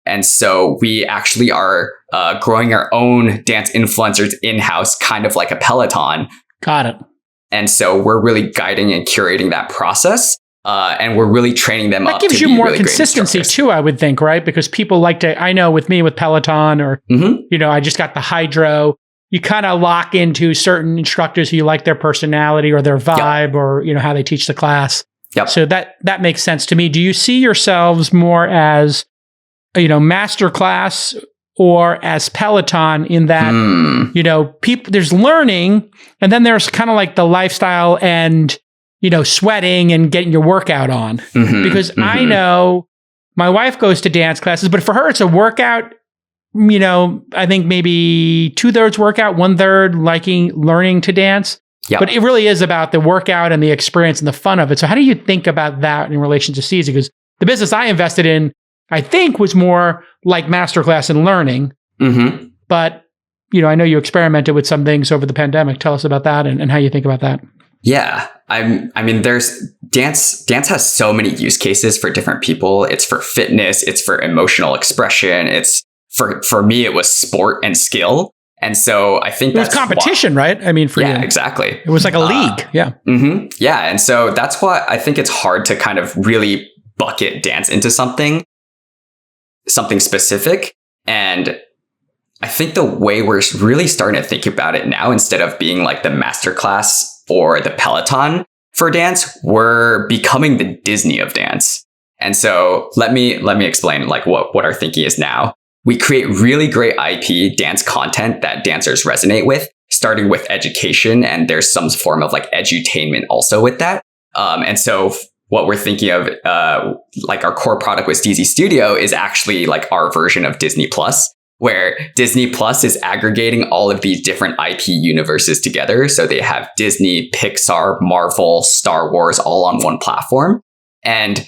And so we actually are growing our own dance influencers in-house, kind of like a Peloton. Got it. And so we're really guiding and curating that process. And we're really training them up. That gives you more consistency too, I would think, right? Because people like to, I know with me with Peloton or, I just got the Hydro, you kind of lock into certain instructors who you like their personality or their vibe or, how they teach the class. Yep. So that makes sense to me. Do you see yourselves more as, masterclass or as Peloton in that, people, there's learning and then there's kind of like the lifestyle and, sweating and getting your workout on. Because I know my wife goes to dance classes, but for her, it's a workout, I think maybe 2/3 workout, 1/3 learning to dance. Yep. But it really is about the workout and the experience and the fun of it. So how do you think about that in relation to Steezy? Because the business I invested in, I think, was more like masterclass and learning. But, I know you experimented with some things over the pandemic. Tell us about that and how you think about that. Yeah. There's dance has so many use cases for different people. It's for fitness. It's for emotional expression. It's for me, it was sport and skill. And so I think that's competition, right? For you. Yeah, exactly. It was like a league. Yeah. Yeah. And so that's why I think it's hard to kind of really bucket dance into something specific. And I think the way we're really starting to think about it now, instead of being like the masterclass or the Peloton for dance, we're becoming the Disney of dance. And so let me explain like what our thinking is now. We create really great IP dance content that dancers resonate with, starting with education. And there's some form of like edutainment also with that. And so what we're thinking of, like our core product with Steezy Studio is actually like our version of Disney Plus, where Disney Plus is aggregating all of these different IP universes together. So they have Disney, Pixar, Marvel, Star Wars all on one platform. And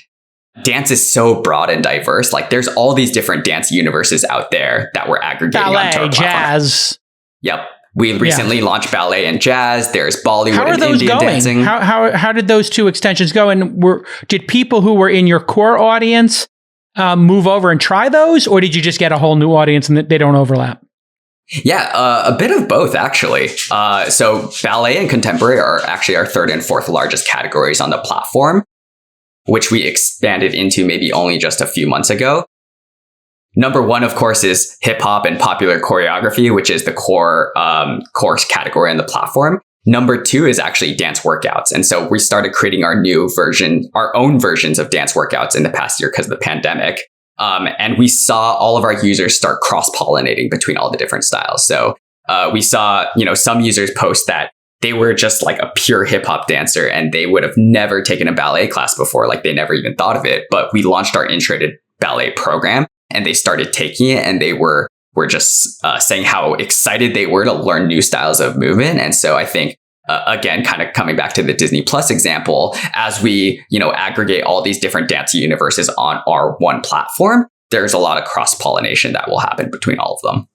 dance is so broad and diverse. Like there's all these different dance universes out there that we're aggregating onto our platform. Jazz. Yep. We recently launched ballet and jazz. There's Bollywood and Indian dancing. How did those two extensions go? And did people who were in your core audience move over and try those? Or did you just get a whole new audience and they don't overlap? Yeah, a bit of both, actually. So ballet and contemporary are actually our third and fourth largest categories on the platform, which we expanded into maybe only just a few months ago. Number one, of course, is hip hop and popular choreography, which is the core category on the platform. Number two is actually dance workouts. And so we started creating our own versions of dance workouts in the past year because of the pandemic. And we saw all of our users start cross-pollinating between all the different styles. So we saw, some users post that they were just like a pure hip hop dancer and they would have never taken a ballet class before. Like they never even thought of it. But we launched our intro to ballet program and they started taking it and they were were just saying how excited they were to learn new styles of movement. And so I think, again, kind of coming back to the Disney Plus example, as we, aggregate all these different dance universes on our one platform, there's a lot of cross-pollination that will happen between all of them.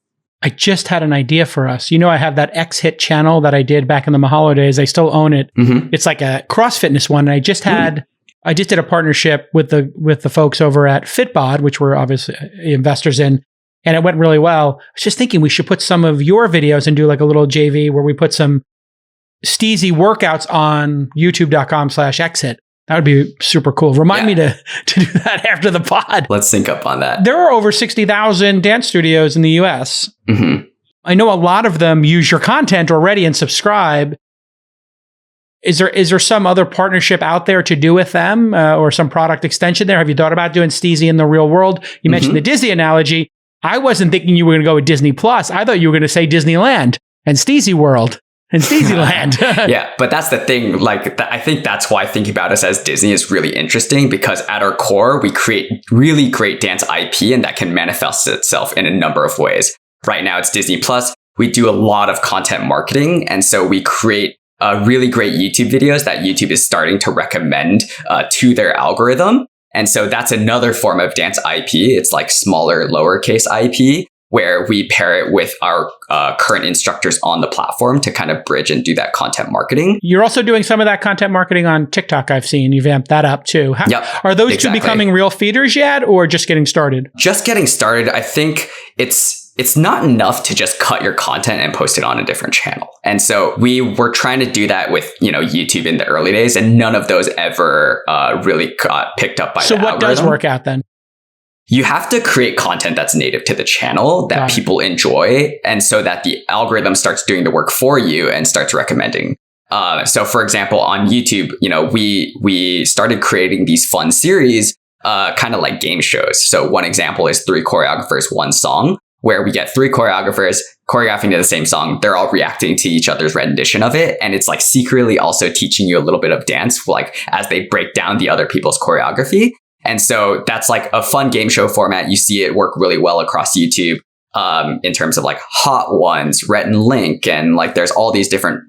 I just had an idea for us. I have that X-Hit channel that I did back in the Mahalo days. I still own it. Mm-hmm. It's like a cross fitness one. And I just did a partnership with the folks over at Fitbod, which we're obviously investors in, and it went really well. I was just thinking we should put some of your videos and do like a little JV where we put some Steezy workouts on youtube.com/Xhit. That would be super cool. Remind me to do that after the pod. Let's sync up on that. There are over 60,000 dance studios in the US. Mm-hmm. I know a lot of them use your content already and subscribe. Is there some other partnership out there to do with them or some product extension there? Have you thought about doing Steezy in the real world? You mentioned the Disney analogy. I wasn't thinking you were going to go with Disney Plus. I thought you were going to say Disneyland and Steezy World. And Steezyland. Yeah, but that's the thing. I think that's why thinking about us as Disney is really interesting, because at our core, we create really great dance IP, and that can manifest itself in a number of ways. Right now, it's Disney Plus. We do a lot of content marketing, and so we create really great YouTube videos that YouTube is starting to recommend to their algorithm. And so that's another form of dance IP. It's like smaller, lowercase IP, where we pair it with our current instructors on the platform to kind of bridge and do that content marketing. You're also doing some of that content marketing on TikTok, I've seen. You've amped that up too. Yep, are those two becoming real feeders yet, or just getting started? Just getting started. I think it's not enough to just cut your content and post it on a different channel. And so we were trying to do that with, YouTube in the early days, and none of those ever really got picked up by the algorithm. So what does work out then? You have to create content that's native to the channel that people enjoy, and so that the algorithm starts doing the work for you and starts recommending. So for example, on YouTube, we started creating these fun series, kind of like game shows. So one example is 3 choreographers, 1 song, where we get 3 choreographers choreographing to the same song. They're all reacting to each other's rendition of it. And it's like secretly also teaching you a little bit of dance, like as they break down the other people's choreography. And so that's like a fun game show format. You see it work really well across YouTube in terms of like Hot Ones, Rhett and Link, and like there's all these different,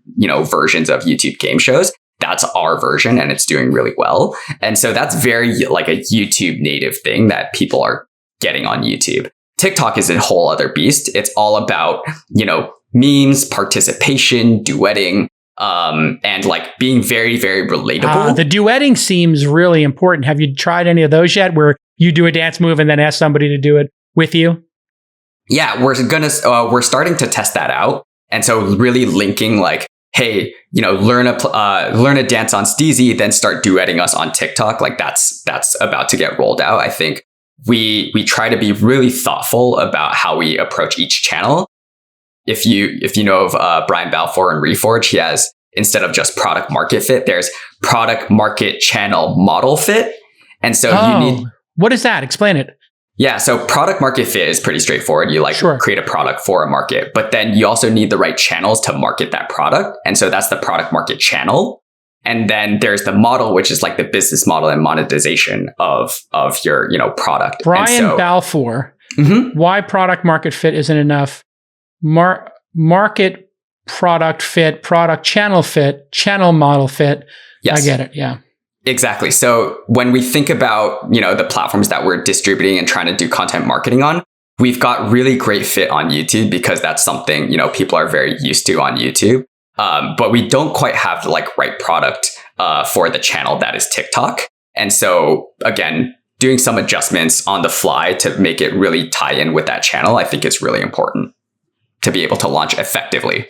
versions of YouTube game shows. That's our version, and it's doing really well. And so that's very like a YouTube native thing that people are getting on YouTube. TikTok is a whole other beast. It's all about, memes, participation, duetting, and like being very, very relatable. The duetting seems really important. Have you tried any of those yet, where you do a dance move and then ask somebody to do it with you? Yeah, we're starting to test that out. And so really linking like, hey, learn a dance on Steezy, then start duetting us on TikTok. Like that's about to get rolled out. I think we try to be really thoughtful about how we approach each channel. If you know of Brian Balfour and Reforge, he has, instead of just product market fit, there's product market channel model fit. And so you need... What is that? Explain it. Yeah. So product market fit is pretty straightforward. You create a product for a market, but then you also need the right channels to market that product. And so that's the product market channel. And then there's the model, which is like the business model and monetization of your, product. Brian Balfour, why product market fit isn't enough? Market product fit, product channel fit, channel model fit. Yes. I get it. Yeah. Exactly. So when we think about, the platforms that we're distributing and trying to do content marketing on, we've got really great fit on YouTube because that's something, people are very used to on YouTube. But we don't quite have the right product for the channel that is TikTok. And so again, doing some adjustments on the fly to make it really tie in with that channel, I think is really important to be able to launch effectively.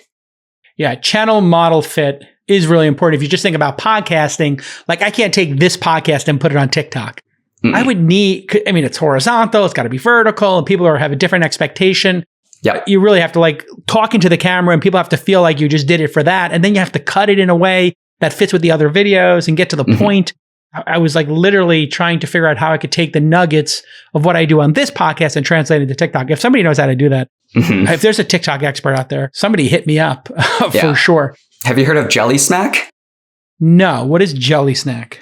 Yeah, channel model fit is really important. If you just think about podcasting, I can't take this podcast and put it on TikTok. Mm-hmm. I would it's horizontal, it's got to be vertical, and people have a different expectation. Yeah, you really have to talk into the camera, and people have to feel like you just did it for that. And then you have to cut it in a way that fits with the other videos and get to the point. I was literally trying to figure out how I could take the nuggets of what I do on this podcast and translate it to TikTok. If somebody knows how to do that, if there's a TikTok expert out there, somebody hit me up for sure. Have you heard of Jelly Smack? No. What is Jelly Snack?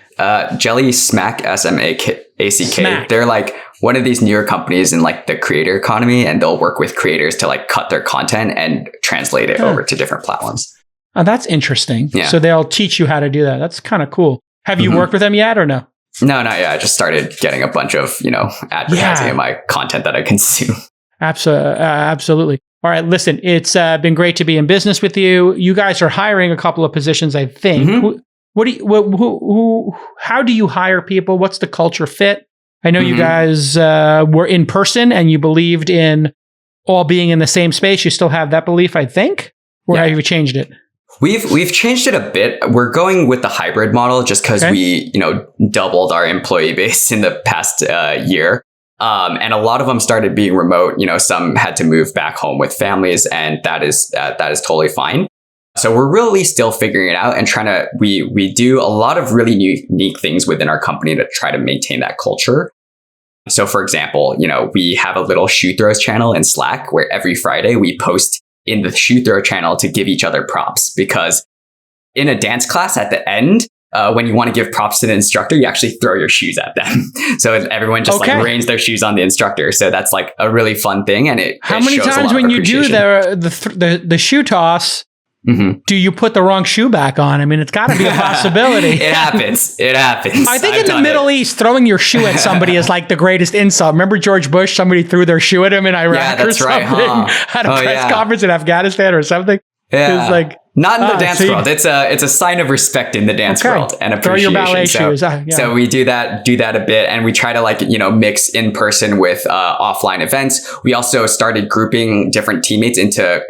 Jelly Smack, SMACK. Smack. They're like one of these newer companies in like the creator economy, and they'll work with creators to like cut their content and translate it over to different platforms. Oh, that's interesting. Yeah. So they'll teach you how to do that. That's kind of cool. Have you worked with them yet or no? No, not yet. I just started getting a bunch of, advertising in my content that I consume. Absolutely. All right, listen, it's been great to be in business with you. You guys are hiring a couple of positions, I think. How do you hire people? What's the culture fit? I know you guys were in person and you believed in all being in the same space. You still have that belief, I think? Or have you changed it? We've changed it a bit. We're going with the hybrid model just because we, doubled our employee base in the past year. And a lot of them started being remote. Some had to move back home with families, and that is totally fine. So we're really still figuring it out and trying to, we do a lot of really unique things within our company to try to maintain that culture. So for example, we have a little shoe throws channel in Slack where every Friday we post in the shoe throw channel to give each other props, because in a dance class at the end, when you want to give props to the instructor, you actually throw your shoes at them. So everyone just like rains their shoes on the instructor. So that's like a really fun thing. And how many times when you do the shoe toss, do you put the wrong shoe back on? I mean, it's got to be a possibility. It happens. I think in the Middle East, throwing your shoe at somebody is like the greatest insult. Remember George Bush? Somebody threw their shoe at him in Iraq or something. At a press conference in Afghanistan or something. Yeah. It's like, not in the dance world. It's a sign of respect in the dance world and appreciation. Throw your ballet shoes. So we do that a bit, and we try to mix in person with offline events. We also started grouping different teammates into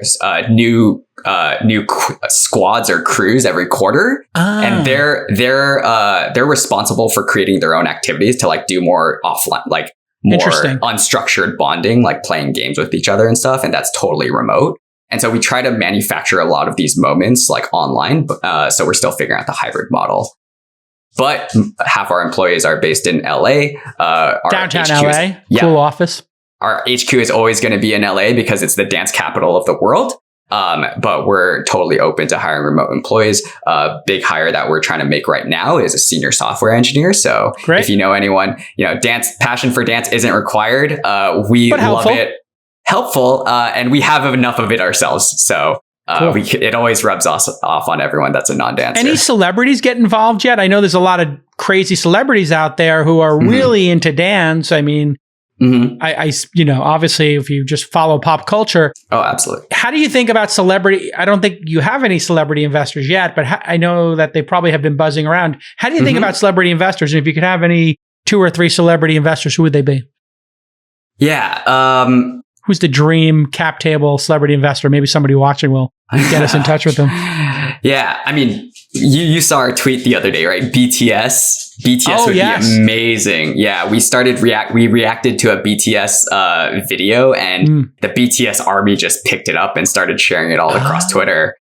new squads or crews every quarter, and they're responsible for creating their own activities to like do more offline, like more unstructured bonding, like playing games with each other and stuff, and that's totally remote. And so we try to manufacture a lot of these moments like online. So we're still figuring out the hybrid model. But half our employees are based in LA. Downtown LA, cool office. Our HQ is always going to be in LA because it's the dance capital of the world. But we're totally open to hiring remote employees. Big hire that we're trying to make right now is a senior software engineer. So if you know anyone, passion for dance isn't required. We love it. Helpful, and we have enough of it ourselves. So it always rubs us off on everyone that's a non-dancer. Any celebrities get involved yet? I know there's a lot of crazy celebrities out there who are really into dance. I mean, I obviously, if you just follow pop culture. Oh, absolutely. How do you think about celebrity? I don't think you have any celebrity investors yet, but I know that they probably have been buzzing around. How do you think about celebrity investors? And if you could have any 2 or 3 celebrity investors, who would they be? Yeah. Who's the dream cap table celebrity investor? Maybe somebody watching will get us in touch with them. Yeah. I mean, you saw our tweet the other day, right? BTS would be amazing. Yeah. We reacted to a BTS video, and the BTS army just picked it up and started sharing it all across Twitter.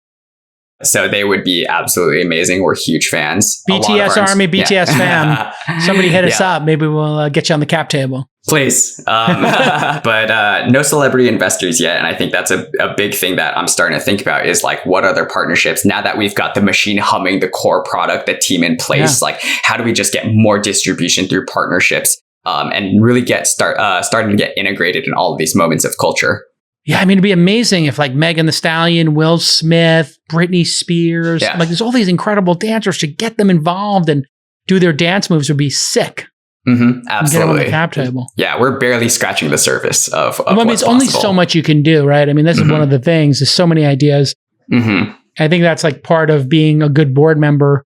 So they would be absolutely amazing. We're huge fans. BTS army, BTS fan. Somebody hit us up. Maybe we'll get you on the cap table. Please. But no celebrity investors yet. And I think that's a big thing that I'm starting to think about is like, what other partnerships, now that we've got the machine humming, the core product, the team in place, like how do we just get more distribution through partnerships and really starting to get integrated in all of these moments of culture? Yeah, I mean, it'd be amazing if like Megan Thee Stallion, Will Smith, Britney Spears, like there's all these incredible dancers, to get them involved and do their dance moves would be sick. Absolutely. Get them on the cap table. Yeah, we're barely scratching the surface of I mean, it's only so much you can do, right? I mean, this is one of the things. There's so many ideas. I think that's like part of being a good board member.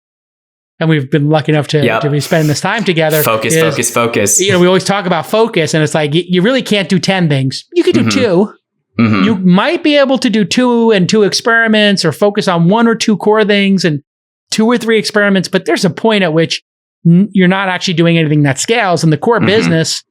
And we've been lucky enough to be spending this time together. Focus. We always talk about focus, and it's like, you really can't do 10 things. You can do 2. You might be able to do 2 and 2 experiments, or focus on 1 or 2 core things and 2 or 3 experiments. But there's a point at which you're not actually doing anything that scales. In the core business,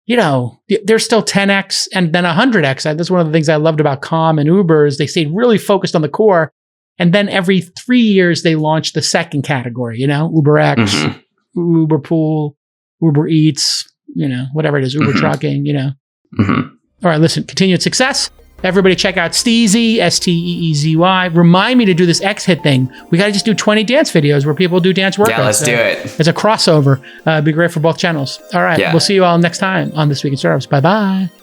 there's still 10x and then 100x. That's one of the things I loved about Calm and Uber is they stayed really focused on the core. And then every 3 years, they launched the second category, UberX, Uber Pool, Uber Eats, whatever it is, Uber Trucking, All right, listen, continued success. Everybody check out Steezy, Steezy. Remind me to do this X Hit thing. We got to just do 20 dance videos where people do dance workouts. Yeah, let's do it. It's a crossover. It'd be great for both channels. All right. We'll see you all next time on This Week in Startups. Bye-bye.